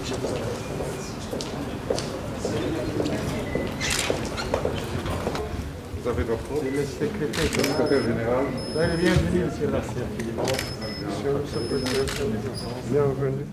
Vous avez votre rôle? Le Secrétaire général. Bienvenue, monsieur Lassier. Bienvenue.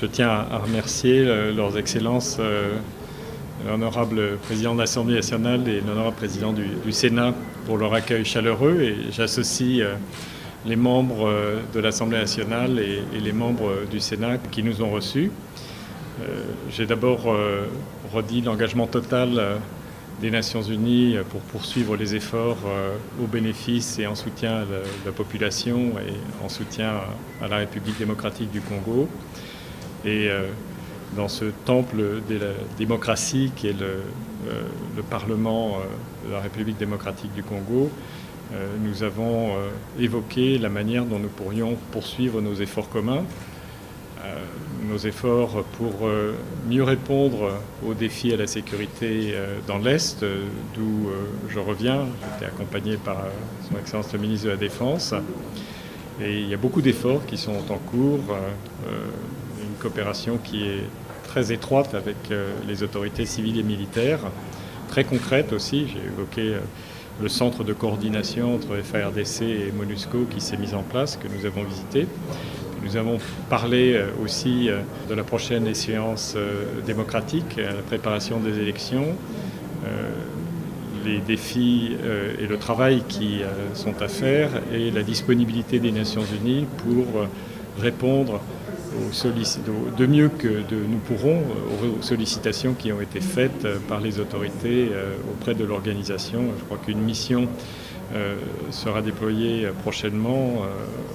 Je tiens à remercier leurs excellences, l'honorable président de l'Assemblée nationale et l'honorable président du Sénat pour leur accueil chaleureux, et j'associe les membres de l'Assemblée nationale et les membres du Sénat qui nous ont reçus. J'ai d'abord redit l'engagement total des Nations Unies pour poursuivre les efforts au bénéfice et en soutien à la population et en soutien à la République démocratique du Congo. Et dans ce temple de la démocratie qui est le Parlement de la République démocratique du Congo, nous avons évoqué la manière dont nous pourrions poursuivre nos efforts communs, nos efforts pour mieux répondre aux défis à la sécurité dans l'Est, d'où je reviens. J'étais accompagné par Son Excellence le ministre de la Défense. Et il y a beaucoup d'efforts qui sont en cours, une coopération qui est très étroite avec les autorités civiles et militaires, très concrète aussi. J'ai évoqué le centre de coordination entre FARDC et MONUSCO qui s'est mis en place, que nous avons visité. Nous avons parlé aussi de la prochaine échéance démocratique, la préparation des élections, les défis et le travail qui sont à faire et la disponibilité des Nations Unies pour répondre de mieux que nous pourrons aux sollicitations qui ont été faites par les autorités auprès de l'organisation. Je crois qu'une mission sera déployée prochainement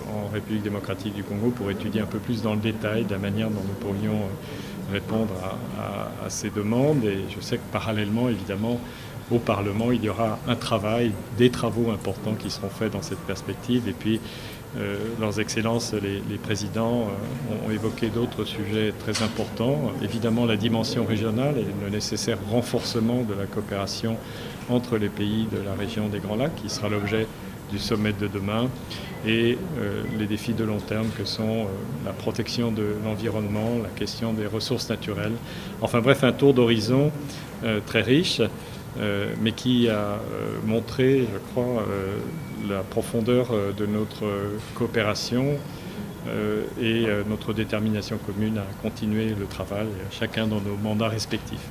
en République démocratique du Congo pour étudier un peu plus dans le détail de la manière dont nous pourrions répondre à ces demandes. Et je sais que parallèlement, évidemment, au Parlement, il y aura un travail, des travaux importants qui seront faits dans cette perspective. Et puis, leurs excellences, les présidents ont évoqué d'autres sujets très importants. Évidemment, la dimension régionale et le nécessaire renforcement de la coopération entre les pays de la région des Grands Lacs, qui sera l'objet du sommet de demain, et les défis de long terme que sont la protection de l'environnement, la question des ressources naturelles. Enfin bref, un tour d'horizon très riche, mais qui a montré, je crois, la profondeur de notre coopération et notre détermination commune à continuer le travail, chacun dans nos mandats respectifs.